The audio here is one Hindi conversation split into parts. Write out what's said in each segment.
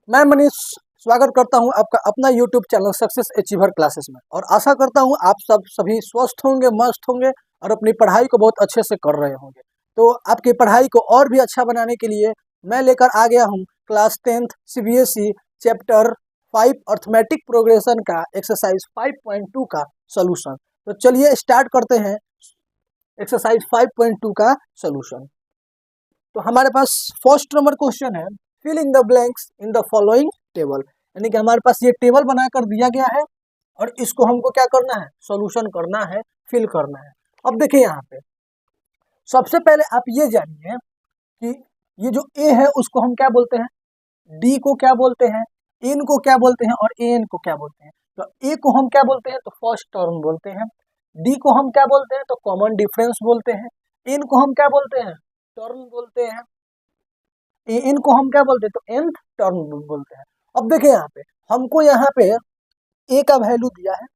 मैं मनीष स्वागत करता हूं आपका अपना YouTube channel success achiever classes में। और आशा करता हूं आप सभी स्वस्थ होंगे, मस्त होंगे और अपनी पढ़ाई को बहुत अच्छे से कर रहे होंगे। तो आपकी पढ़ाई को और भी अच्छा बनाने के लिए मैं लेकर आ गया हूं class 10th CBSE chapter 5 arithmetic progression का एक्सरसाइज 5.2 का सोल्यूशन। तो चलिए स्टार्ट करते हैं एक्सरसाइज 5.2 का सोल्यूशन। तो हमारे पास फर्स्ट नंबर क्वेश्चन है, fill in the blanks in the following table. यानी कि हमारे पास ये टेबल बनाकर दिया गया है और इसको हमको क्या करना है, सॉल्यूशन करना है, फिल करना है। अब देखिए यहाँ पे सबसे पहले आप ये जानिए कि ये जो ए है उसको हम क्या बोलते हैं, डी को क्या बोलते हैं, एन को क्या बोलते हैं और ए एन को क्या बोलते हैं। तो ए को हम क्या बोलते हैं, तो फर्स्ट टर्म बोलते हैं। डी को हम क्या बोलते हैं, तो कॉमन डिफरेंस बोलते हैं। एन को हम क्या बोलते हैं, टर्म बोलते हैं। एन को हम क्या बोलते हैं, तो nth टर्म बोलते हैं। अब देखिए यहाँ पे ए का वैल्यू दिया है,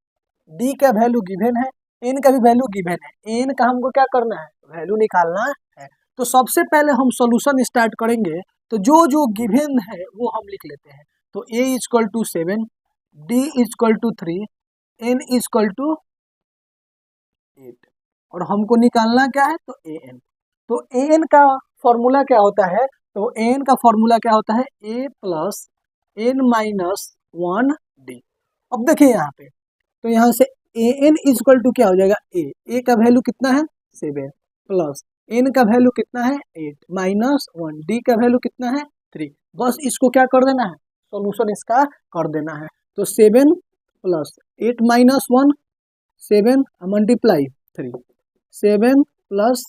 डी का वैल्यू गिवन है, एन का भी वैल्यू गिवन है। एन का हमको क्या करना है, वैल्यू निकालना है। तो सबसे पहले हम सॉल्यूशन स्टार्ट करेंगे। तो जो जो गिवन है वो हम लिख लेते हैं। तो A is equal to 7, D is equal to 3, N is equal to 8 और हमको निकालना क्या है, तो ए एन। तो ए एन का फॉर्मूला क्या होता है, तो ए एन का फॉर्मूला क्या होता है, ए प्लस एन माइनस 1 डी। अब देखिए यहाँ पे, तो यहाँ से ए एन इजक्वल टू क्या हो जाएगा, ए का वैल्यू कितना है 7 प्लस एन का वैल्यू कितना है 8 माइनस 1, डी का वैल्यू कितना है 3। बस इसको क्या कर देना है, सॉल्यूशन इसका कर देना है। तो 7 प्लस 8 माइनस 1, 7 मल्टीप्लाई 3, 7 प्लस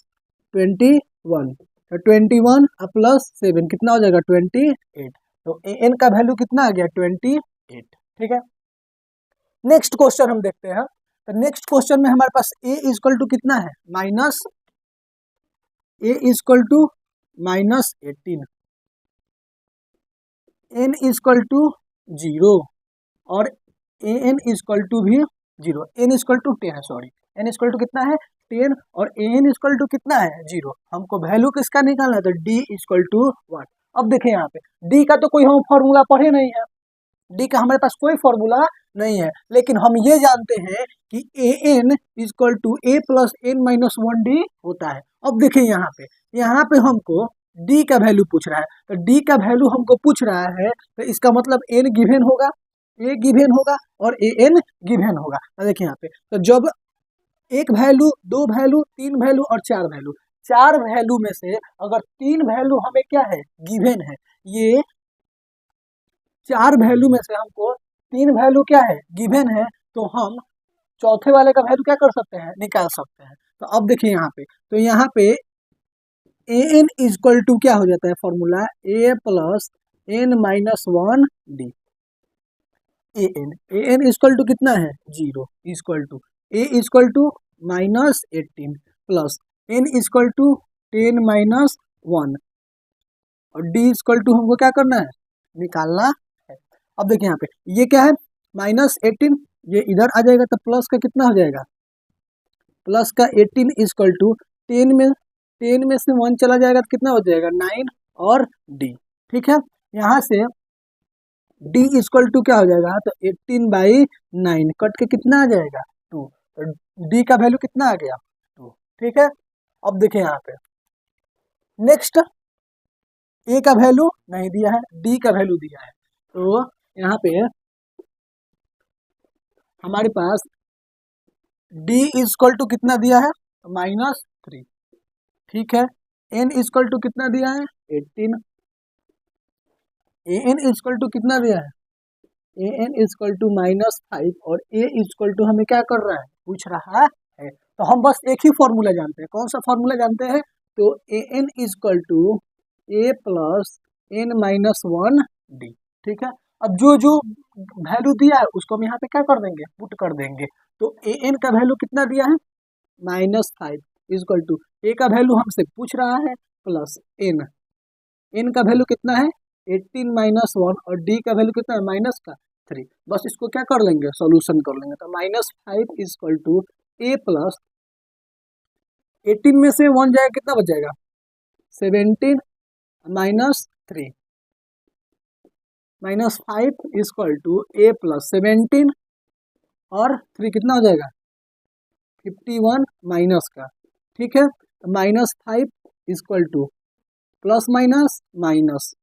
21, तो 21 प्लस 7 कितना हो जाएगा 28। तो ए एन का वैल्यू कितना आ गया 28। ठीक है, नेक्स्ट क्वेश्चन हम देखते हैं। तो नेक्स्ट क्वेश्चन में हमारे पास ए इजक्वल टू कितना है, minus a is equal to minus 18, n is equal to 0 और ए एन इजक्वल टू भी 0, एन इजक्वल टू 10 है, सॉरी एन इजक्वल टू कितना है 10 और ए एन इजक्वल टू कितना है 0। हमको वैल्यू किसका निकालना है, तो डी इजक्वल टू 1। अब देखिए यहाँ पे डी का तो कोई हम फॉर्मूला पढ़े नहीं है, डी का हमारे पास कोई फॉर्मूला नहीं है, लेकिन हम ये जानते हैं कि A N is equal to A plus N minus 1 D होता है। अब देखिए यहाँ पे हमको डी का वैल्यू पूछ रहा है। तो डी का वैल्यू हमको पूछ रहा है, तो इसका मतलब एन गिवन होगा, ए गिवन होगा और ए एन गिवन होगा। तो देखिए यहाँ पे, तो जब एक वैल्यू, दो वैल्यू, तीन वैल्यू और चार वैल्यू, चार वैल्यू में से अगर तीन वैल्यू हमें क्या है, गिवन है, ये चार वैल्यू में से हमको तीन वैल्यू क्या है, गिवन है, तो हम चौथे वाले का वैल्यू क्या कर सकते हैं, निकाल सकते हैं। तो अब देखिए तो यहाँ पे ए एन इजक्वल टू क्या हो जाता है, formula a plus N minus 1 d. A N is equal to कितना है 0 is equal to a is equal to minus 18 plus n is equal to 10 minus 1 और डी इजक्वल टू हमको क्या करना है, निकालना है। अब देखिए यहाँ पे ये क्या है, माइनस 18, ये इधर आ जाएगा तो प्लस का कितना हो जाएगा, प्लस का 18 इजक्वल टू 10 में से 1 चला जाएगा तो कितना हो जाएगा 9 और डी। ठीक है, यहाँ से डी इजक्वल टू क्या हो जाएगा, तो 18/9 कट के कितना आ जाएगा 2, तो डी का वैल्यू कितना आ गया 2। ठीक है, अब देखिए यहाँ पे नेक्स्ट ए का वैल्यू नहीं दिया है, डी का वैल्यू दिया है। तो यहाँ पे हमारे पास डी इजक्वल टू कितना दिया है, -3। ठीक है, एन इजक्वल टू कितना दिया है 18, ए एन इजक्वल टू कितना दिया है, ए एन इजक्वल टू -5 और ए इजक्वल टू हमें क्या कर रहा है, पूछ रहा है। तो हम बस एक ही फॉर्मूला जानते हैं, कौन सा फॉर्मूला जानते हैं, तो A N is equal to A plus N minus 1 D. ठीक है, अब जो जो वैल्यू दिया है उसको हम यहाँ पे क्या कर देंगे, पुट कर देंगे। तो ए एन का वैल्यू कितना दिया है -5 इजक्वल टू ए का वैल्यू हमसे पूछ रहा है प्लस एन, एन का वैल्यू कितना है 18 माइनस 1 और डी का वैल्यू कितना है -3। बस इसको क्या कर लेंगे, सॉल्यूशन कर लेंगे। तो -5 इजक्वल टू ए प्लस 18 में से 1 जाएगा कितना बच जाएगा 17 -3 -5 इक्वल टू a प्लस 17 और 3 कितना हो जाएगा 51 माइनस का। ठीक है, तो -5 equal two plus minus minus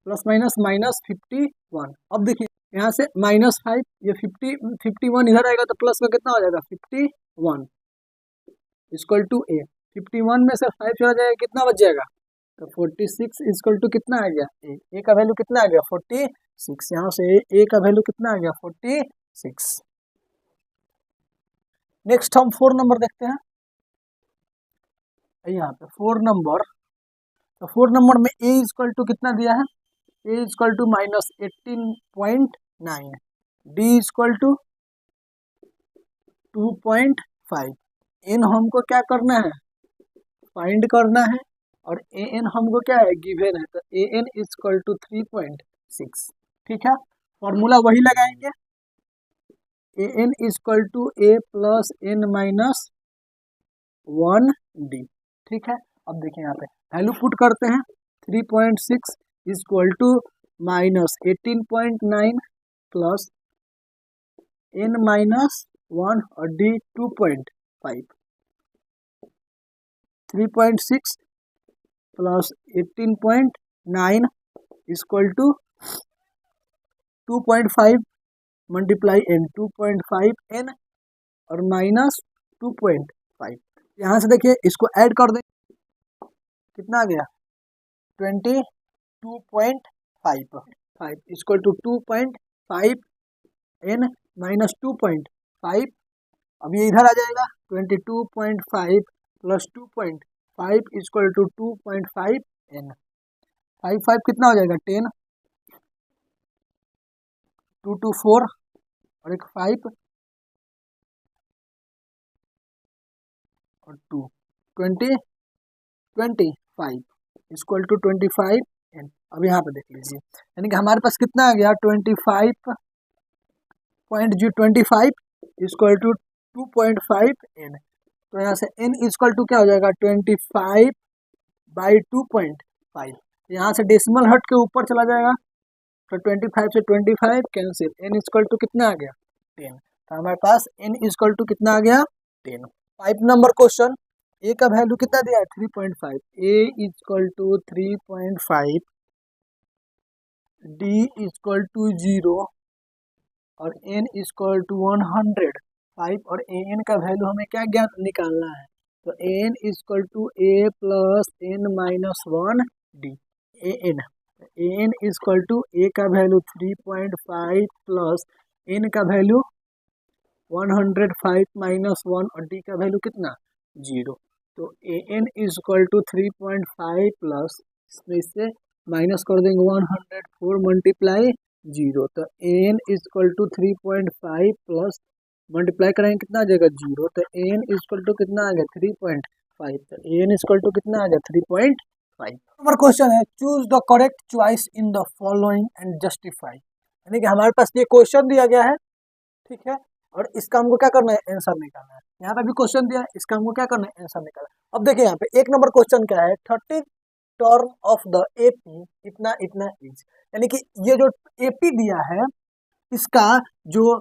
plus minus minus 51। अब देखिए यहाँ से -5 ये 51 इधर आएगा तो प्लस का कितना हो जाएगा 51 इक्वल टू a। 51 में से 5 चला जाएगा कितना बच जाएगा तो 46 इक्वल टू कितना आ गया a का वैल्यू कितना आ गया 46। यहाँ से a का वैल्यू कितना आ गया 46। नेक्स्ट हम 4 नंबर देखते हैं। यहाँ पे 4 नंबर, तो 4 नंबर में a इक्वल टू कितना दिया है a equal to -18.9, d equal to 2.5, n हमको क्या करना है फाइंड करना है और an हमको क्या है गिवन है, तो an इक्वल टू 3.6। ठीक है, फॉर्मूला वही लगाएंगे an equal to a plus n minus 1d। ठीक है, अब देखिए यहाँ पे वैल्यू पुट करते हैं 3.6 equal to -18.9 plus n minus 1 और d 2.5। 3.6 plus 18.9 equal to 2.5 multiply n 2.5 n और माइनस 2.5। यहाँ से देखिए इसको ऐड कर दें कितना आ गया 22.5 इक्वल टू 2.5 n माइनस 2.5। अब ये इधर आ जाएगा 22.5 प्लस 2.5 इक्वल टू 2.5 n। 5 कितना हो जाएगा 10, 2 to 4 और एक 5 और 2 25 इक्वल टू 25 n। अब यहाँ पे देख लीजिए यानी कि हमारे पास कितना आ गया 25 इक्वल टू 2.5 n। तो यहाँ से n इक्वल टू क्या हो जाएगा 25/2.5। यहाँ से डेसिमल हट के ऊपर चला जाएगा तो 25 से 25 कैंसिल, n इक्वल टू कितना आ गया 10। तो हमारे पास n इक्वल टू कितना आ गया 10। 5 नंबर क्वेश्चन, a का वैल्यू कितना दिया है 3.5, a equal to 3.5, d equal to 0 और n इक्वल टू 105 और an का वैल्यू हमें क्या ज्ञात निकालना है, तो an equal to a plus n minus 1 d। an equal to a का वैल्यू 3.5 प्लस n का वैल्यू 105 माइनस 1 और d का वैल्यू कितना 0। तो an इक्वल टू 3.5 प्लस इसमें से माइनस कर देंगे 104 मल्टीप्लाई 0। तो an equal to 3.5 plus multiply करेंगे कितना आ जाएगा 0। तो an इक्वल टू कितना आ गया 3.5। तो an इक्वल टू कितना आ गया 3.5। नंबर क्वेश्चन है choose the correct choice in the following and justify. यानी कि हमारे पास ये क्वेश्चन दिया गया है, ठीक है, और इसका हमको क्या करना है आंसर निकालना है। यहाँ पे भी क्वेश्चन दिया है, इसका हमको क्या करना है आंसर निकालना है। अब देखिए यहाँ पे 1 नंबर क्वेश्चन क्या है 30 टर्म ऑफ द एपी इतना इतना इज। यानी कि ये जो एपी दिया है इसका जो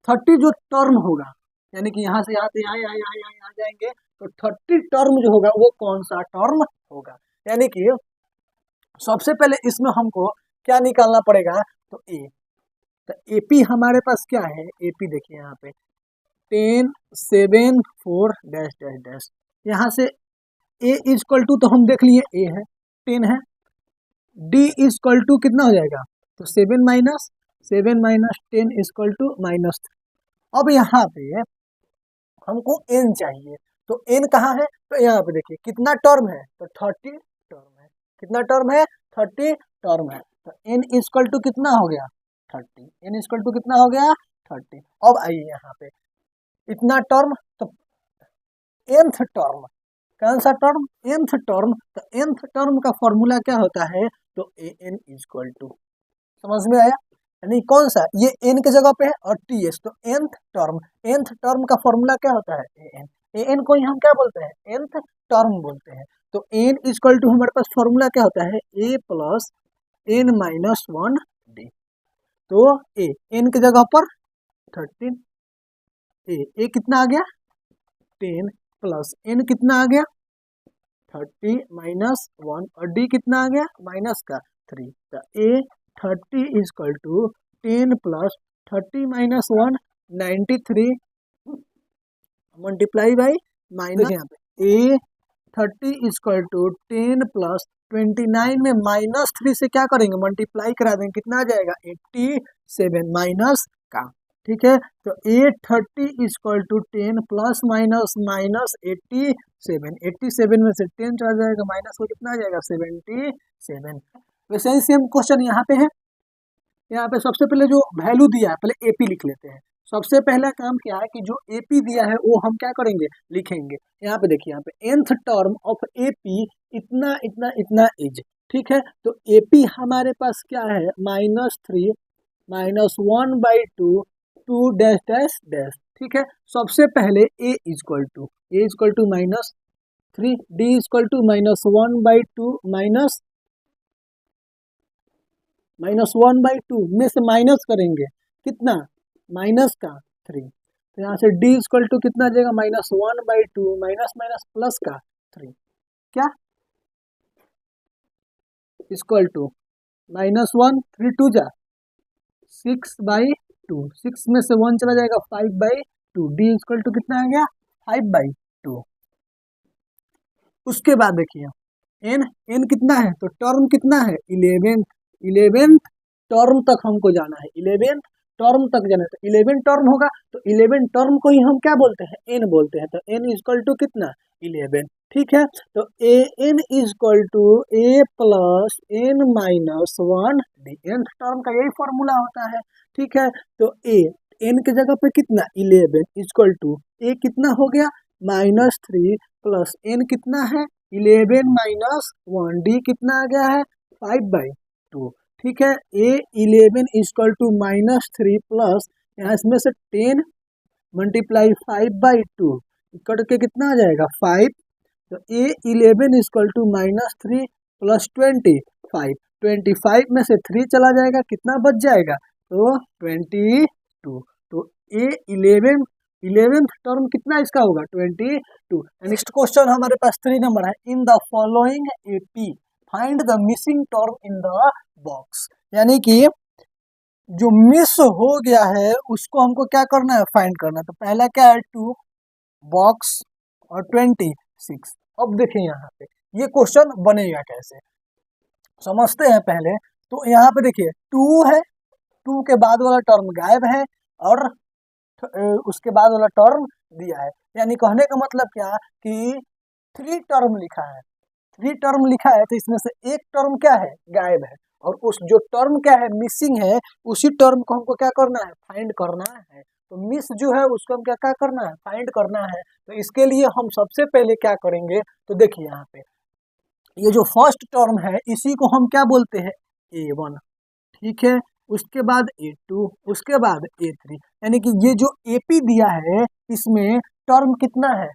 30 जो टर्म होगा, यानी कि यहाँ से यहाँ से यहाँ जाएंगे तो 30 टर्म जो होगा वो कौन सा टर्म होगा। यानी कि सबसे पहले इसमें हमको क्या निकालना पड़ेगा तो ए। तो एपी हमारे पास क्या है, एपी देखिए यहाँ पे 10 7 4 डैश डैश डैश। यहाँ से ए इक्वल टू तो हम देख लिए ए है 10 है, डी इक्वल टू कितना हो जाएगा तो 7 माइनस 10 इक्वल टू -3। अब यहाँ पे हमको एन चाहिए, तो एन कहाँ है तो यहाँ पे देखिए कितना टर्म है तो 30 टर्म है। कितना टर्म है 30 टर्म है। तो एन इक्वल टू कितना हो गया 30, एन इक्वल टू कितना हो गया 30। अब आइए यहाँ पे इतना टर्म तो nth टर्म, कौन सा टर्म nth टर्म। तो nth टर्म का फॉर्मूला क्या होता है तो an इक्वल टू, समझ में आया, यानी कौन सा ये n के जगह पे है और ts तो nth टर्म का फॉर्मूला क्या होता है an। एन को ही हम क्या बोलते हैं, nth टर्म बोलते हैं। तो n इक्वल टू हमारे पास फॉर्मूला क्या होता है, a plus n minus 1d। तो a n की जगह पर 13, a कितना आ गया 10 प्लस n कितना आ गया 30 माइनस 1 और d कितना आ गया माइनस का 3। तो a 30 equal to 10 plus 30 minus 1 93 multiply by minus, यहाँ पे a 30 इक्वल टू 10 प्लस 29 में माइनस 3 से क्या करेंगे मल्टीप्लाई करा देंगे, कितना आ जाएगा 87 माइनस का। ठीक है, तो a 30 equal to 10 plus minus minus 87 में से 10 चला जाएगा माइनस को कितना आ जाएगा 77। वैसे ही सेम क्वेश्चन यहाँ पे है। यहाँ पे सबसे पहले जो वैल्यू दिया है पहले एपी लिख लेते हैं। सबसे पहला काम क्या है कि जो एपी दिया है वो हम क्या करेंगे लिखेंगे। यहाँ पे देखिए, यहाँ पे nth टर्म ऑफ एपी इतना इतना इतना इज। ठीक है, तो एपी हमारे पास क्या है -3 माइनस 1/2 2 डैश डैश डैश। ठीक है, सबसे पहले A equal to -3, D equal to -1/2 minus 1/2 में से माइनस करेंगे कितना माइनस का 3। तो यहाँ से d इक्वल टू कितना आ जाएगा -1/2 माइनस माइनस प्लस का 3 क्या इक्वल टू -1 3 2 जा 6/2, 6 में से 1 चला जाएगा 5/2, d इक्वल टू कितना आ गया 5/2। उसके बाद देखिए n कितना है, तो टर्म कितना है 11th टर्म तक हमको जाना है, 11th टर्म तक जाना है। तो 11 टर्म होगा, तो 11 टर्म को ही हम क्या बोलते हैं n बोलते हैं। तो n इक्वल टू कितना 11। ठीक है, तो a n equal to a plus n minus 1 d, nth term का यही फॉर्मूला होता है। ठीक है, तो a n के जगह पे कितना 11 इक्वल टू a कितना हो गया -3 प्लस n कितना है 11 माइनस 1, d कितना आ गया है 5/2। ठीक है, a 11 इक्वल टू -3 प्लस यहाँ इसमें से 10 मल्टीप्लाई 5/2 कट के कितना आ जाएगा 5। तो a 11 इक्वल टू -3 प्लस 25 में से 3 चला जाएगा कितना बच जाएगा तो 22। तो a 11th टर्म कितना इसका होगा 22। नेक्स्ट क्वेश्चन हमारे पास 3 नंबर है, इन the following AP find the missing term in the box. यानी कि जो मिस हो गया है उसको हमको क्या करना है फाइंड करना है। तो पहला क्या है 2 बॉक्स और 26। अब देखिए यहाँ पे ये क्वेश्चन बनेगा कैसे समझते हैं पहले। तो यहाँ पे देखिए 2 है, 2 के बाद वाला टर्म गायब है और उसके बाद वाला टर्म दिया है। यानी कहने का मतलब क्या कि 3 टर्म लिखा है, 3 टर्म लिखा है, तो इसमें से एक टर्म क्या है गायब है और उस जो टर्म क्या है मिसिंग है उसी टर्म को हमको क्या करना है फाइंड करना है। तो मिस जो है उसको हम क्या क्या करना है फाइंड करना है। तो इसके लिए हम सबसे पहले क्या करेंगे, तो देखिए यहाँ पे ये जो फर्स्ट टर्म है इसी को हम क्या बोलते हैं a1। ठीक है, उसके बाद a2, उसके बाद a3। यानी कि ये जो AP दिया है इसमें टर्म कितना है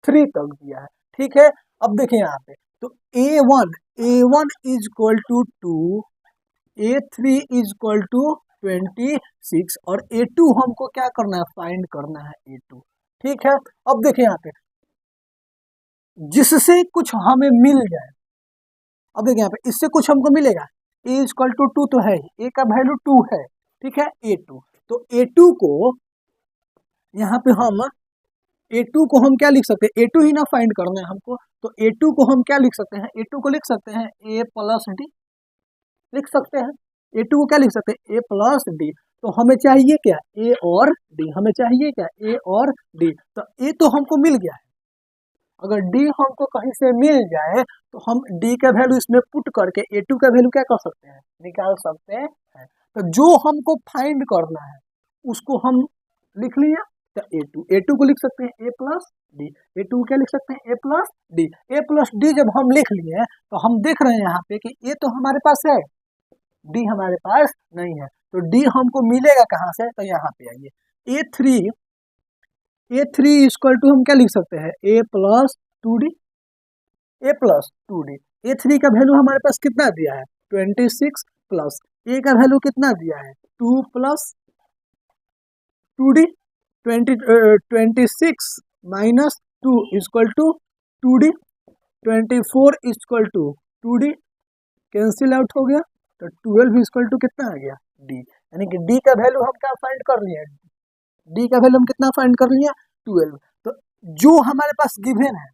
3 तक दिया है। ठीक है, अब देखिए यहाँ पे तो a1 is equal to 2, a3 is equal to 26 और a2 हमको क्या करना है फाइंड करना है a2। ठीक है, अब देखिए यहाँ पे जिससे कुछ हमें मिल जाए, अब देखिए यहाँ पे इससे कुछ हमको मिलेगा a इक्वल टू 2 तो है, a का वैल्यू 2 है। ठीक है, a2, तो a2 को यहाँ पे हम a2 को हम क्या लिख सकते हैं, a2 ही ना फाइंड करना है हमको, तो a2 को हम क्या लिख सकते हैं, a2 को लिख सकते हैं a प्लस डी लिख सकते हैं। a2 को क्या लिख सकते हैं a प्लस डी। तो हमें चाहिए क्या a और d, हमें चाहिए क्या a और d। तो a तो हमको मिल गया है, अगर d हमको कहीं से मिल जाए तो हम d का वैल्यू इसमें पुट करके a2 का वैल्यू क्या कर सकते हैं निकाल सकते हैं। तो जो हमको फाइंड करना है उसको हम लिख लिया, तो a2 को लिख सकते हैं a प्लस डी, a2 क्या लिख सकते हैं a plus D. a plus D जब हम लिख लिए तो हम देख रहे हैं यहाँ पे कि a तो हमारे पास है d हमारे पास नहीं है, तो d हमको मिलेगा कहाँ से, तो यहाँ पे आइए a3 A3 इक्वल टू हम क्या लिख सकते हैं, A plus 2D, A plus 2D। A3 का वैल्यू हमारे पास कितना दिया है, 26 प्लस A का वैल्यू कितना दिया है, 2 plus 2D, 26 minus 2 equal to 2D, 24 equal to 2D, cancel out हो गया, तो 12 इक्वल टू कितना आ गया, D। यानी कि D का वैल्यू हम क्या फाइंड कर लिए हैं, D का वैल्यू हम कितना फाइंड कर लिए, 12। तो जो हमारे पास गिवन है,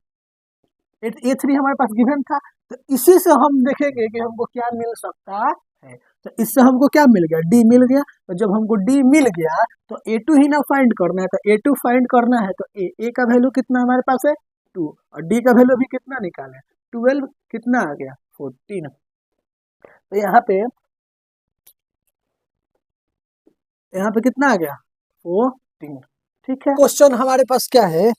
A3 हमारे पास गिवन था, तो इसी से हम देखेंगे कि हमको क्या मिल सकता है। तो इससे हमको क्या मिल गया, D मिल गया। तो जब हमको D मिल गया तो A2 ही ना फाइंड करना है, तो A2 फाइंड करना है तो A का वैल्यू कितना हमारे पास है 2, और D का वैल्यू भी कितना निकाले, 12, कितना आ गया 14। तो यहाँ पे कितना आ गया 14। ठीक है, क्वेश्चन हमारे पास क्या है,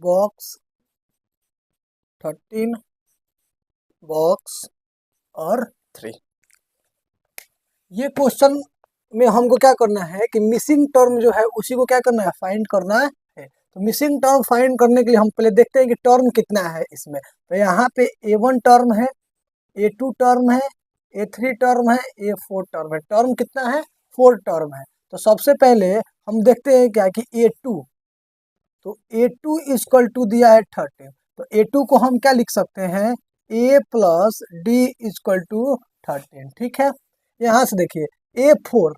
बॉक्स 13, बॉक्स और 3। ये क्वेश्चन में हमको क्या करना है कि मिसिंग टर्म जो है उसी को क्या करना है, फाइंड करना है। तो मिसिंग टर्म फाइंड करने के लिए हम पहले देखते हैं कि टर्म कितना है इसमें। तो यहाँ पे A1 टर्म है, A2 टर्म है, A3 टर्म है, A4 टर्म है। टर्म कितना है, 4 टर्म है। तो सबसे पहले हम देखते हैं क्या कि A2, तो A2 इक्वल टू दिया है 13। तो A2 को हम क्या लिख सकते हैं, A plus D equal to 13। ठीक है, यहाँ से देखिए A4,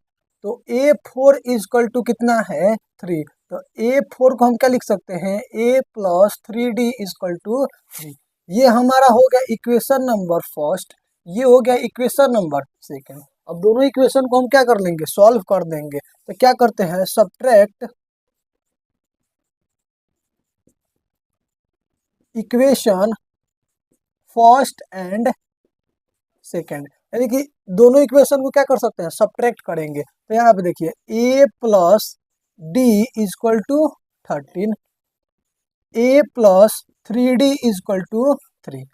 तो A4 इक्वल टू कितना है 3। तो A4 को हम क्या लिख सकते हैं, A plus 3D equal to 3। ये हमारा हो गया इक्वेशन नंबर फर्स्ट, ये हो गया इक्वेशन नंबर सेकेंड। अब दोनों इक्वेशन को हम क्या कर लेंगे, सॉल्व कर देंगे। तो क्या करते हैं, subtract equation first and second, यानी कि दोनों इक्वेशन को क्या कर सकते हैं, सब्ट्रैक्ट करेंगे। तो यहाँ पे देखिए A plus D equal to 13, A plus 3D equal to 3।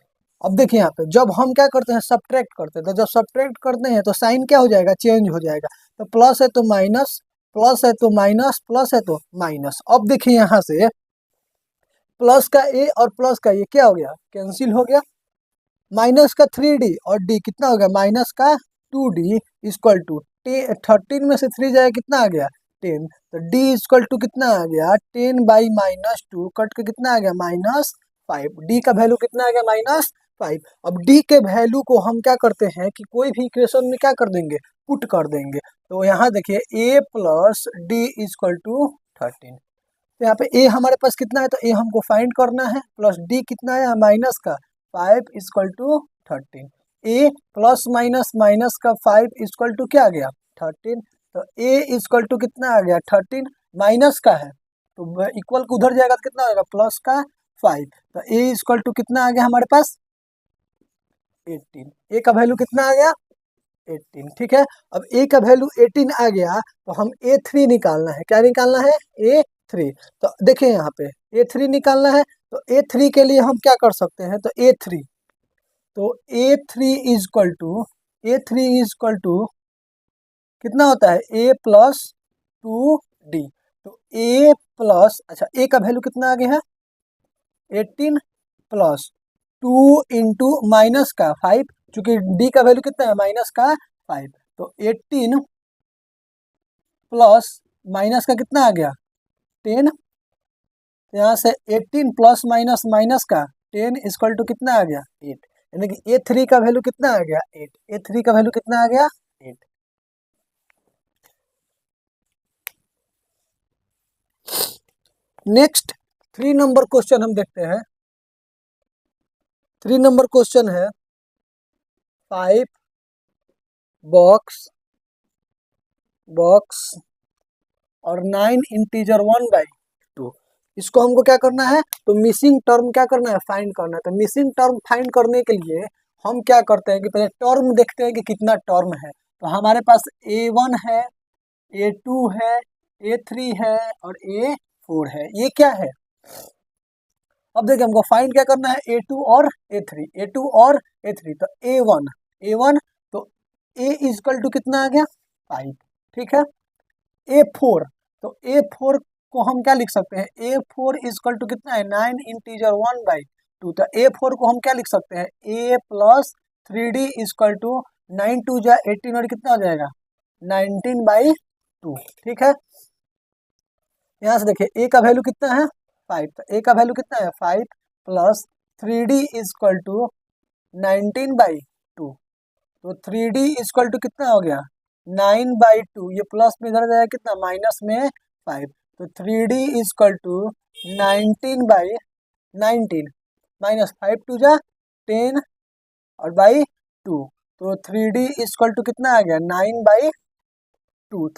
अब देखिए यहाँ पे जब हम क्या करते हैं, सब्ट्रैक्ट करते हैं, तो जब सब्ट्रैक्ट करते हैं तो साइन क्या हो जाएगा, चेंज हो जाएगा। तो प्लस है तो माइनस, प्लस है तो माइनस, प्लस है तो माइनस। अब देखिए यहाँ से प्लस का A और प्लस का ये क्या हो गया, कैंसिल हो गया। माइनस का 3D और D कितना हो गया, माइनस का 2D इक्वल टू 13 में से 3 जाएगा कितना आ गया 10। तो D इक्वल टू कितना आ गया 10 बाई माइनस 2 कट के कितना आ गया -5। D का वैल्यू कितना आ गया -5। अब D के वैल्यू को हम क्या करते हैं कि कोई भी इक्वेशन में क्या कर देंगे, पुट कर देंगे। तो यहाँ देखिए A plus D equal to 13। तो यहाँ पे A हमारे पास कितना है, तो A हमको फाइंड करना है, प्लस D कितना है माइनस का 5 equal to 13। A plus minus minus का 5 इक्वल टू क्या आ गया 13। तो A इक्वल टू कितना आ गया 13, माइनस का है तो इक्वल को उधर जाएगा तो कितना आएगा प्लस का 5। तो A इक्वल टू कितना आ गया हमारे पास 18। A का वैल्यू कितना आ गया 18। ठीक है, अब A का वैल्यू 18 आ गया तो हम A3 निकालना है, क्या निकालना है A3। तो देखिए यहाँ पे A3 निकालना है, तो A3 के लिए हम क्या कर सकते हैं, तो A3, तो A3 इक्वल टू कितना होता है A प्लस 2D। तो A प्लस, अच्छा A का वैल्यू कितना आ गया है 18 प्लस 2 इंटू माइनस का 5, चूंकि D का वैल्यू कितना है माइनस का 5। तो 18 प्लस माइनस का कितना आ गया 10। यहाँ से 18 प्लस माइनस माइनस का 10 इक्वल टू कितना आ गया 8। यानी कि A3 का वैल्यू कितना आ गया 8। A3 का वैल्यू कितना आ गया 8। नेक्स्ट 3 नंबर क्वेश्चन हम देखते हैं। 3 नंबर क्वेश्चन है 5 बॉक्स और 9 इंटीजर 1/2। इसको हमको क्या करना है, तो मिसिंग टर्म क्या करना है, फाइंड करना है। तो मिसिंग टर्म फाइंड करने के लिए हम क्या करते हैं कि पहले टर्म देखते हैं कि कितना टर्म है। तो हमारे पास A1 है, A2 है, A3 है और A4 है। ये क्या है, अब देखिए हमको फाइंड क्या करना है, A2 और A3। तो A1, तो A इक्वल टू कितना आ गया 5। ठीक है, A4, तो A4 को हम क्या लिख सकते हैं, A4 इजकल टू कितना है 9 इंटीजर 1/2, तो A4 को हम क्या लिख सकते हैं, A plus 3D is equal to 9 2 जा 18 और कितना हो जाएगा 19/2। ठीक है, यहाँ से देखिए A का वैल्यू कितना है 5, तो A का वैल्यू कितना है 5 प्लस 3D इजकल टू 19/2, तो 3D इजकल टू कितना हो गया 9/2, ये प्लस में इधर जाएगा कितना माइनस में 5, तो 3D is equal to 19/19 minus 5 to जा 10 और बाई 2, तो 3D इजकल टू कितना आ गया 9/2,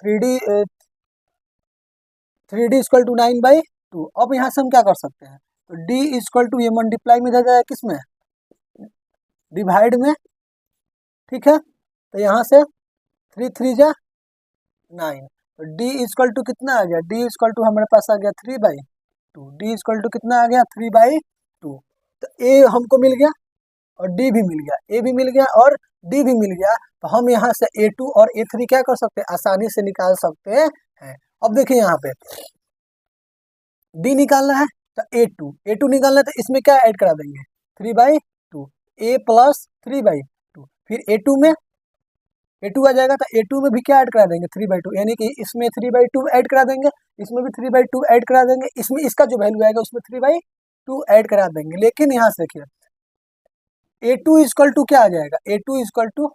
3D इजकल टू 9/2। अब यहाँ से हम क्या कर सकते हैं, तो D इजकल टू ये मल्टीप्लाई में इधर जाएगा किस में डिवाइड में। ठीक है, तो यहाँ से 3 3 जा 9, तो D इजकल टू कितना आ गया, D इजकल टू हमारे पास आ गया 3/2, D इजकल टू कितना आ गया 3/2, तो A हमको मिल गया और D भी मिल गया, A भी मिल गया और D भी मिल गया, तो हम यहाँ से A2 और A3 क्या कर सकते हैं आसानी से निकाल सकते हैं। अब देखिए यहाँ पे D निकालना है तो A2 निकालना है, तो इसमें क्या ऐड करा देंगे 3/2, A प्लस 3/2, फिर A2 आ जाएगा, तो A2 में भी क्या ऐड करा देंगे 3/2, यानी कि इसमें 3/2 ऐड करा देंगे, इसमें भी 3/2 ऐड करा देंगे, इसमें इसका जो वैल्यू आएगा उसमें 3/2 ऐड करा देंगे। लेकिन यहाँ से देखिए A2 इजकल टू क्या आ जाएगा, A2 is equal to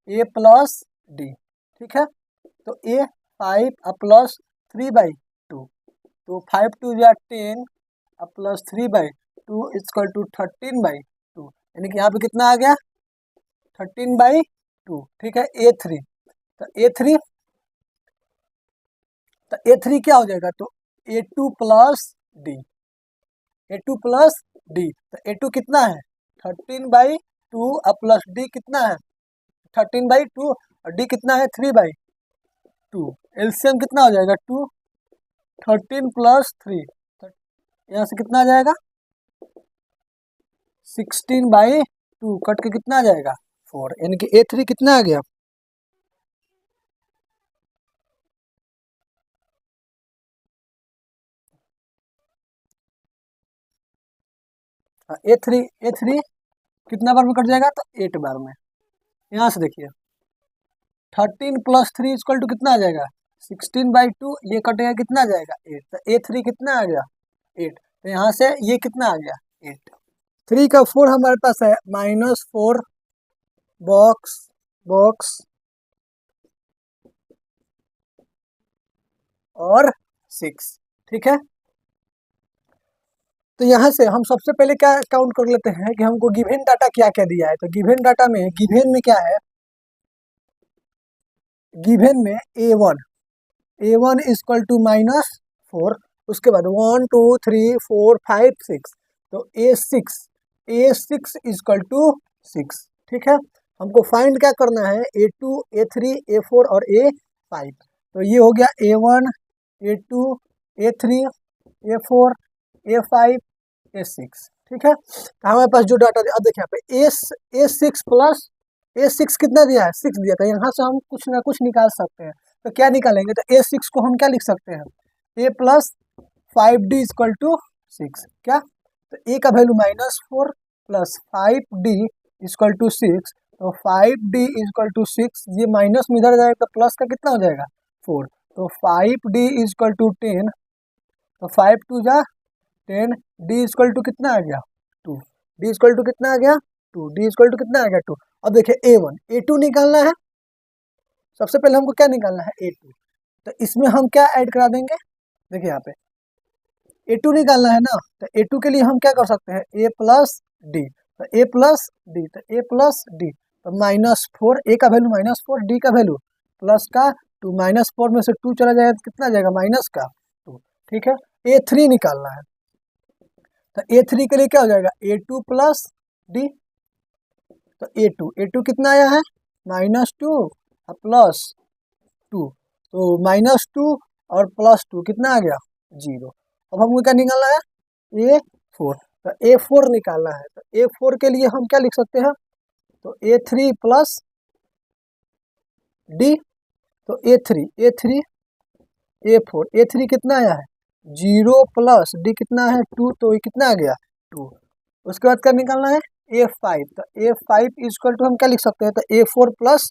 A plus D। ठीक है, तो A 5 प्लस 3/2, तो 5 2 या 10 प्लस 3/2 इजकल टू 13/2, यानी कि यहाँ पे कितना आ गया 13/2। ठीक है, A3, तो A3 क्या हो जाएगा, तो A2 plus D, A2 plus D, तो A2 कितना है 13/2 प्लस D कितना है 13/2 और D कितना है 3/2, एलसीएम कितना हो जाएगा 2, 13 प्लस 3, यहाँ से कितना आ जाएगा 16/2, कट के कितना आ जाएगा 4, यानी कि A3 कितना आ गया A3 कितना बार में कट जाएगा, तो 8 बार में। यहाँ से देखिए 13 प्लस 3 इक्वल टू कितना आ जाएगा 16/2, ये कटेगा कितना आ जाएगा 8, तो A3 कितना आ गया 8, तो यहाँ से ये कितना आ गया 8। 3 का 4 हमारे पास है -4 बॉक्स और 6। ठीक है, तो यहाँ से हम सबसे पहले क्या काउंट कर लेते हैं कि हमको गिवन डाटा क्या क्या दिया है, तो गिवन डाटा में गिवन में क्या है, गिवन में A1 इक्वल टू -4, उसके बाद 1 2 3 4 5 6, तो A6 इक्वल टू 6। ठीक है, हमको फाइंड क्या करना है A2 A3 A4 और A5, तो ये हो गया A1 A2 A3 A4 A5 A6। ठीक है, तो हमारे पास जो डाटा अब देखिए यहाँ पे A6 प्लस A6 कितना दिया है 6 दिया था, यहाँ से हम कुछ ना कुछ निकाल सकते हैं, तो क्या निकालेंगे, तो A6 को हम क्या लिख सकते हैं A plus 5D equal to 6, क्या, तो A का value -4 plus 5D equal to 6, तो 5D इक्वल टू 6, ये माइनस में इधर जाएगा तो प्लस का कितना हो जाएगा 4, तो 5D इक्वल टू 10, तो 5 2 जा 10, D इक्वल टू कितना आ गया 2, D इक्वल टू कितना आ गया 2, D इक्वल टू कितना आ गया 2। अब देखिए A2 निकालना है, सबसे पहले हमको क्या निकालना है A2, तो इसमें हम क्या ऐड करा देंगे, देखिए यहाँ पे A2 निकालना है ना, तो A2 के लिए हम क्या कर सकते हैं A प्लस डी, तो A प्लस डी, तो A प्लस डी, तो -4, A का वैल्यू -4 D का वैल्यू प्लस का 2, -4 में से 2 चला जाएगा तो कितना आ जाएगा माइनस का 2। ठीक है, A3 निकालना है, तो A3 के लिए क्या हो जाएगा A2 प्लस डी, तो A2 कितना आया है -2 प्लस 2, तो -2 और +2 कितना आ गया 0। अब हमको क्या निकालना है A4, तो A4 निकालना है, तो A4 के लिए हम क्या लिख सकते हैं, तो A3 प्लस डी तो A3 कितना आया है 0 प्लस D कितना है 2, तो ये कितना आ गया 2। उसके बाद क्या निकालना है A5, तो A5 इक्वल टू हम क्या लिख सकते हैं, तो A4 प्लस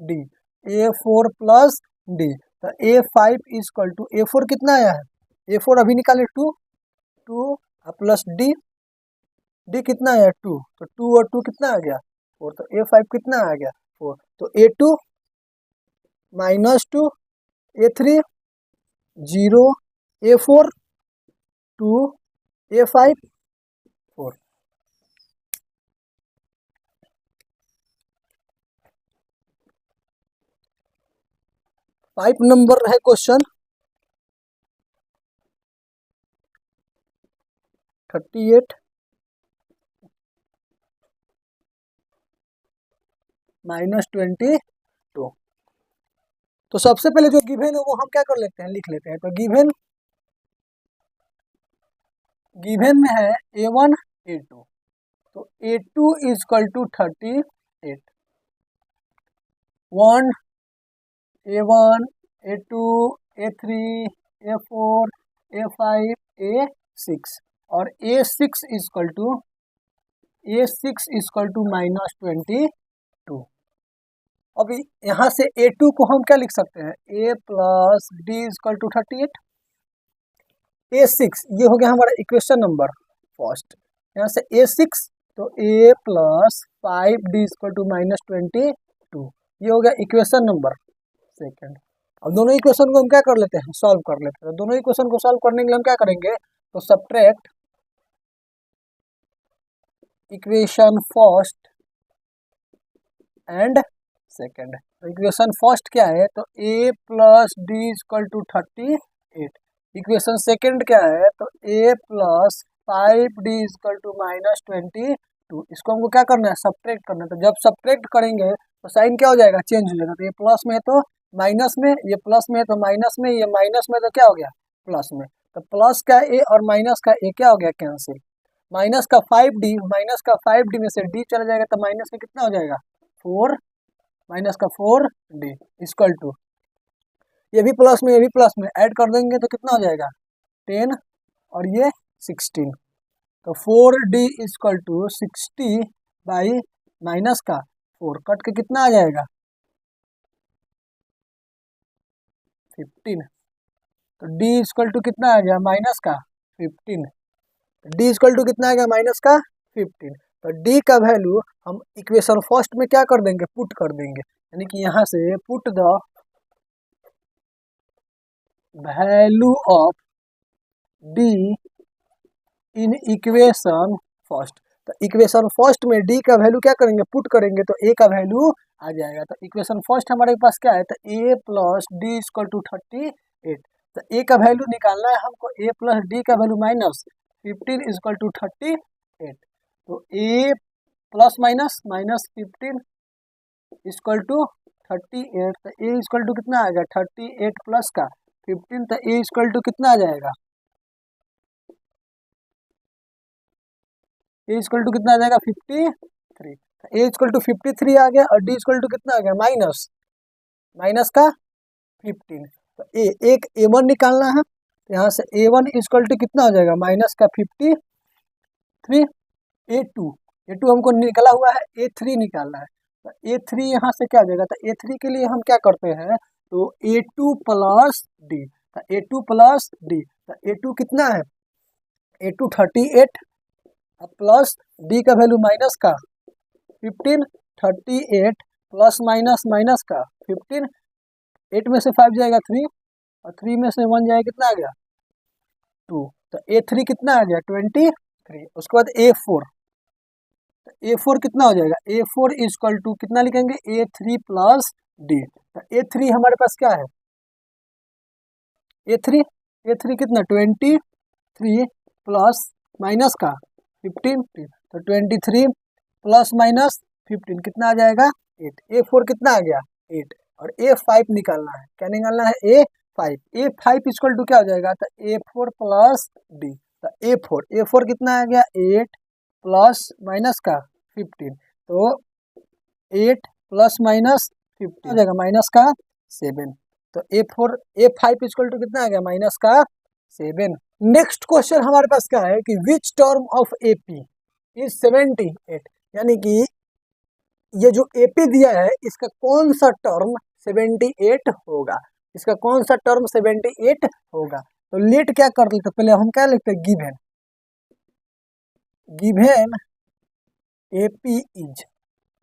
D, तो A5 इक्वल टू A4 कितना आया है A4 अभी निकाले 2 प्लस D कितना आया 2, तो 2 और 2 कितना आ गया 4, तो A5 कितना आ गया 4, तो A2 minus 2 A3 0 A4 2 A5 4। 5 number है क्वेश्चन 38 माइनस 22। तो सबसे पहले जो गिवन है वो हम क्या कर लेते हैं, लिख लेते हैं। तो गिवन में है A1 A2, तो A2 equal to 38, 1 A1 A2 A3 A4 A5 A6 और A6 इक्वल टू माइनस 22। अभी यहाँ से A2 को हम क्या लिख सकते हैं A plus d equal to 38, A6 ये हो गया हमारा इक्वेशन नंबर फर्स्ट। यहाँ से A6 तो A plus 5D equal to minus 22, ये हो गया इक्वेशन नंबर सेकेंड। अब दोनों इक्वेशन को हम क्या कर लेते हैं, सॉल्व कर लेते हैं। दोनों इक्वेशन को सॉल्व करने के लिए हम क्या करेंगे, तो subtract equation first and second. तो इक्वेशन फर्स्ट क्या है, तो A plus d equal to 38, equation second क्या है, तो A plus 5D equal to minus 22। इसको हमको क्या करना है, सब्ट्रैक्ट करना है। तो जब सब्ट्रैक्ट करेंगे तो साइन क्या हो जाएगा, चेंज हो जाएगा। तो ये प्लस में है तो माइनस में, ये प्लस में है तो माइनस में, ये माइनस में तो क्या हो गया प्लस में। तो प्लस का A और माइनस का A क्या हो गया कैंसिल। माइनस का 5D में से D चला जाएगा, तो माइनस में कितना हो जाएगा 4, माइनस का 4D इक्वल टू ये भी प्लस में, ये भी प्लस में ऐड कर देंगे तो कितना हो जाएगा 10 और ये 16। तो 4D equal to 60 by minus का 4 कट के कितना आ जाएगा 15। तो D इक्वल टू कितना आ गया माइनस का 15। D इक्वल टू कितना आ गया माइनस का 15। तो D का वैल्यू हम इक्वेशन फर्स्ट में क्या कर देंगे, पुट कर देंगे। यानी कि यहाँ से put the value of D in equation first. तो इक्वेशन फर्स्ट में D का वैल्यू क्या करेंगे, पुट करेंगे, तो A का वैल्यू आ जाएगा। तो इक्वेशन फर्स्ट हमारे पास क्या है, तो A plus d equal to 38। तो A का वैल्यू निकालना है हमको, A प्लस डी का वैल्यू माइनस 15 इक्वल टू 38। तो A plus minus minus 15 equal to 38। तो A इक्वल टू कितना आएगा 38 प्लस का 15, तो A इक्वल टू कितना आ जाएगा, A इक्वल टू कितना आ जाएगा 53। A इक्वल टू 53 आ गया और D इक्वल टू कितना आ गया माइनस का 15। तो एक A1 निकालना है, तो यहाँ से A1 इक्वल टू कितना हो जाएगा माइनस का 53। A2 हमको निकला हुआ है, A3 निकालना है। तो A3 यहाँ से क्या हो जाएगा, तो A3 के लिए हम क्या करते हैं, तो A2 प्लस डी। तो A2 प्लस डी, तो A2 कितना है A2 38 प्लस D का वैल्यू माइनस का 15, 38 प्लस माइनस माइनस का 15, 8 में से 5 जाएगा 3 और 3 में से 1 जाएगा कितना आ गया 2। तो A3 कितना आ गया 23। उसके बाद A4, तो A4 कितना हो जाएगा, A4 इक्वल टू कितना लिखेंगे A3 प्लस डी। तो A3 हमारे पास क्या है A3 कितना 23 प्लस माइनस का 15। तो 23 प्लस माइनस 15 कितना आ जाएगा 8। A4 कितना आ गया 8 और A5 निकालना है, क्या निकालना है A5 इक्वल टू क्या हो जाएगा, तो A4 प्लस डी। तो A4 कितना आ गया 8 प्लस माइनस का 15, तो 8 प्लस माइनस 15 आ जाएगा माइनस का 7। तो A5 इक्वल टू कितना आ गया माइनस का 7। नेक्स्ट क्वेश्चन हमारे पास क्या है कि विच टर्म ऑफ AP इज 78, यानी कि ये जो AP दिया है इसका कौन सा टर्म 78 होगा, इसका कौन सा टर्म 78 होगा। तो लेट क्या कर लेते, पहले हम क्या लिखते हैं given AP is,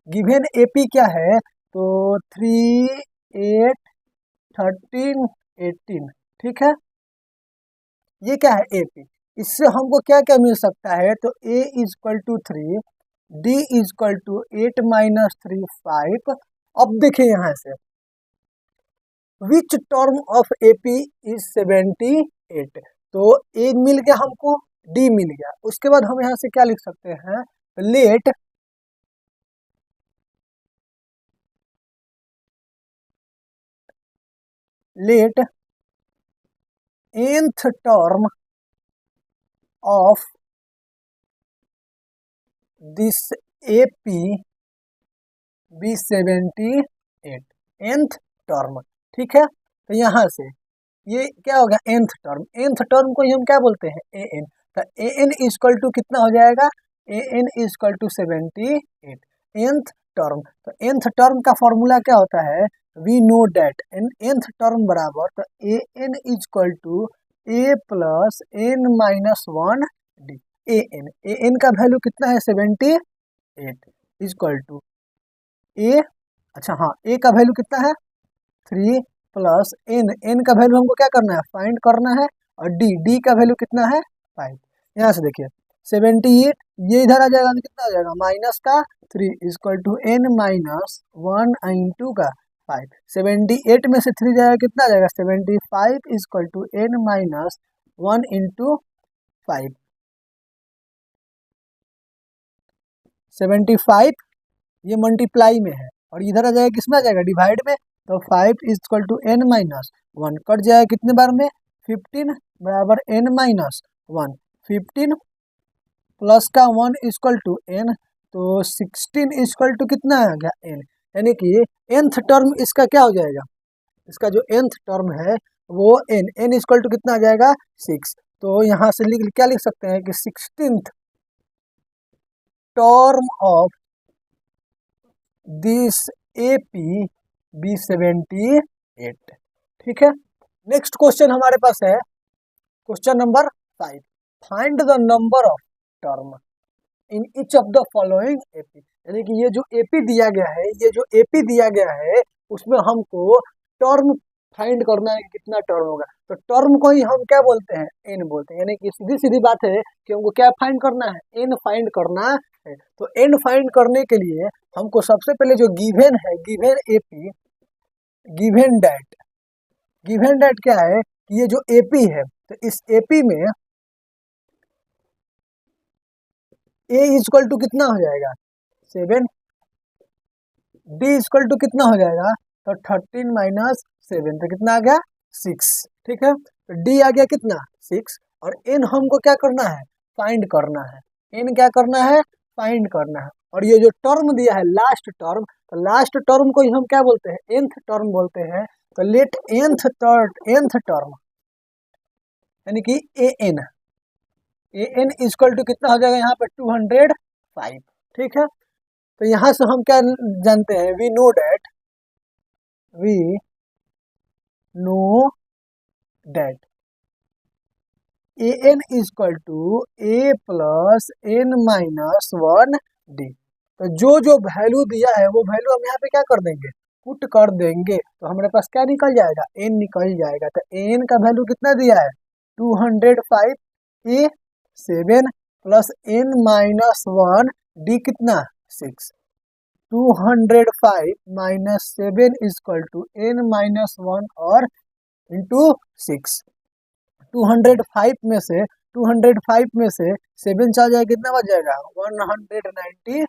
given AP क्या है तो 3, 8, 13, 18, ठीक है। ये क्या है AP, इससे हमको क्या क्या मिल सकता है तो A equal to 3, D equal to 8 minus 3 5। अब देखिए यहाँ से which term of AP is 78, तो A मिल गया हमको, D मिल गया, उसके बाद हम यहाँ से क्या लिख सकते हैं let nth term of this AP be 78, nth term, ठीक है। तो यहाँ से ये क्या हो गया nth टर्म, nth टर्म को ही हम क्या बोलते हैं an, तो an इक्वल टू कितना हो जाएगा an equal to 78 nth term. तो nth टर्म का फॉर्मूला क्या होता है वी नो डेट nth टर्म बराबर तो an equal to a plus n minus 1 d। an का वैल्यू कितना है 78 इक्वल टू a, अच्छा हाँ a का वैल्यू कितना है 3 प्लस n का वैल्यू हमको क्या करना है फाइंड करना है, और d का वैल्यू कितना है 5। यहाँ से देखिए 78 ये इधर आ जाएगा तो कितना आ जाएगा माइनस का 3 equal to n minus 1 into का 5। 78 में से 3 जाएगा कितना आ जाएगा 75 equal to n minus 1 into 5। 75 ये मल्टीप्लाई में है और इधर आ जाएगा किसमें आ जाएगा डिवाइड में, तो 5 equal to n minus 1 cut जाएगा कितने बार में 15 बराबर n माइनस 1, 15 प्लस का 1 इक्वल टू n, तो 16 इक्वल टू कितना आ गया n, यानी कि nth टर्म इसका क्या हो जाएगा, इसका जो nth टर्म है वो n इक्वल टू कितना आ जाएगा 6। तो यहाँ से क्या लिख सकते हैं कि 16th term of this AP be 78, ठीक है। नेक्स्ट क्वेश्चन हमारे पास है question number 5, find the number of term in each of the following AP, यानी कि ये जो AP दिया गया है, ये जो AP दिया गया है उसमें हमको टर्म फाइंड करना है कितना टर्म होगा। तो टर्म को ही हम क्या बोलते हैं n बोलते हैं, यानी कि सीधी सीधी बात है कि हमको क्या फाइंड करना है n फाइंड करना है। तो n फाइंड करने के लिए हमको सबसे पहले जो गिवन है गिवन AP गिवन डेट क्या है कि ये जो AP है तो इस AP में A इक्वल टू कितना हो जाएगा 7, D इक्वल टू कितना हो जाएगा तो 13 माइनस 7, तो कितना आ गया 6, ठीक है। तो D आ गया कितना 6, और n हमको क्या करना है फाइंड करना है, n क्या करना है फाइंड करना है। और ये जो टर्म दिया है लास्ट टर्म, तो लास्ट टर्म को ही हम क्या बोलते हैं nth टर्म बोलते हैं। तो लेट nth टर्म यानी कि an इक्वल टू कितना हो जाएगा यहाँ पे 205, ठीक है। तो यहाँ से हम क्या जानते हैं we know that an equal to a plus n minus 1 d। तो जो वैल्यू दिया है वो वैल्यू हम यहाँ पे क्या कर देंगे पुट कर देंगे, तो हमारे पास क्या निकल जाएगा n निकल जाएगा। तो an का वैल्यू कितना दिया है 205, a 7 plus n minus 1 d कितना 6, 205 minus 7 equal to n minus 1 और इंटू 6। 205 में से 7 चल जाएगा कितना बच जाएगा 198,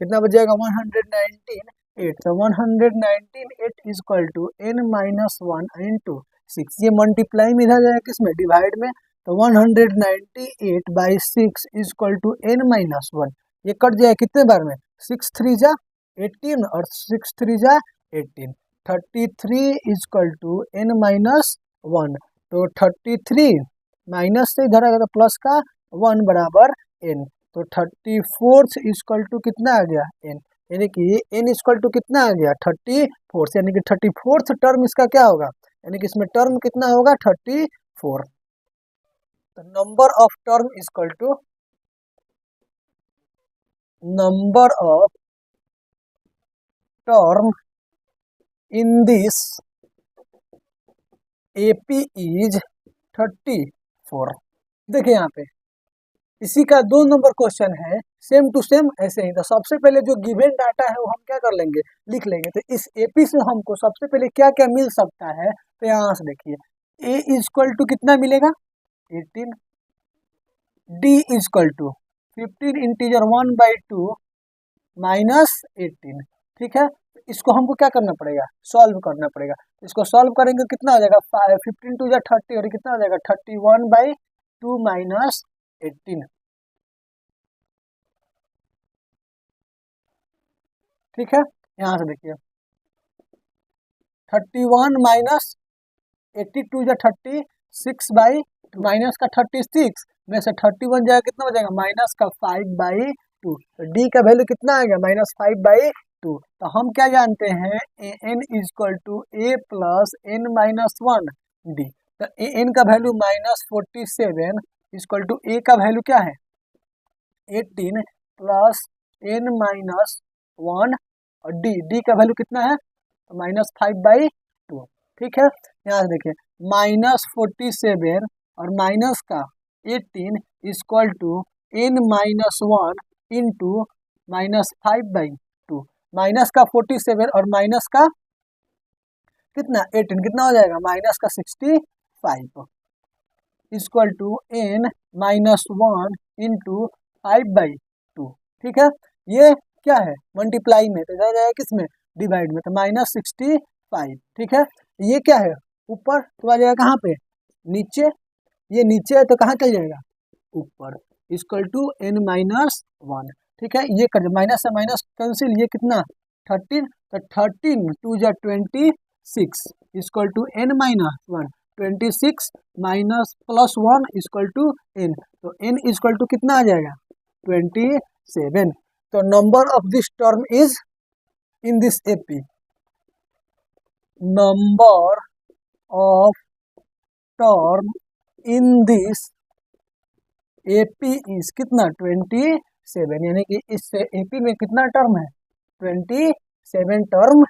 कितना बच जाएगा 198, तो 198 equal to n minus 1 into 6, ये मल्टीप्लाई में इधर जाएगा किसमें डिवाइड में, तो 198 by 6 equal to n minus 1, ये कट जाएगा कितने बार में 6 3 जा 18 और 6 3 जा 18। 33 इजक्वल टू n माइनस 1, तो 33 माइनस से इधर आएगा तो प्लस का 1 बराबर n, तो 34 इजक्वल टू कितना आ गया n, यानी कि n इजक्वल टू कितना आ गया 34, यानी कि 34th टर्म इसका क्या होगा, यानी कि इसमें टर्म कितना होगा 34। तो number of term is equal to number of term in this AP is 34। देखिए यहाँ पे इसी का 2 नंबर क्वेश्चन है, सेम टू सेम ऐसे ही। तो सबसे पहले जो गिवन डाटा है वो हम क्या कर लेंगे, लिख लेंगे। तो इस AP से हमको सबसे पहले क्या क्या मिल सकता है, तो यहाँ से देखिए A इजक्वल टू कितना मिलेगा 18, D इजक्वल टू 15 इंटीजर 1/2 माइनस 18, ठीक है। इसको हमको क्या करना पड़ेगा, सॉल्व करना पड़ेगा। इसको सॉल्व करेंगे कितना हो जाएगा 15 टू 30 और कितना हो जाएगा 31/2 माइनस 18, ठीक है। यहाँ से देखिए 31 माइनस 82 या 36/2 माइनस का 36 में से 31 जाएगा कितना हो जाएगा माइनस का 5/2, तो डी का वैल्यू कितना आएगा -5/2। तो हम क्या जानते हैं an is equal to a plus n minus 1 d. तो an का वैल्यू -47 इजक्वल टू a का वैल्यू क्या है 18 प्लस n माइनस 1 और डी का वैल्यू कितना है -5/2, ठीक है। यहाँ से देखिए -47 और माइनस का 18 is equal to n minus 1 into -5/2, minus का 47 और माइनस का कितना 18 कितना हो जाएगा माइनस का 65 is equal to n minus 1 into 5/2, ठीक है। ये क्या है मल्टीप्लाई में, तो जाएगा किस में डिवाइड में, तो -65, ठीक है। ये क्या है ऊपर तो आ जाएगा कहाँ पे नीचे, ये नीचे है तो कहाँ चल जाएगा ऊपर, इक्वल टू n माइनस 1, ठीक है। ये कर माइनस से माइनस कैंसिल, ये कितना 13, तो 13 2 जा 26 equal to n minus 1, 26 minus plus 1 equal to n, तो n इक्वल टू कितना आ जाएगा 27। तो number of this term is in this AP, number of term in this AP is कितना 27, यानी कि इस AP में कितना टर्म है 27 टर्म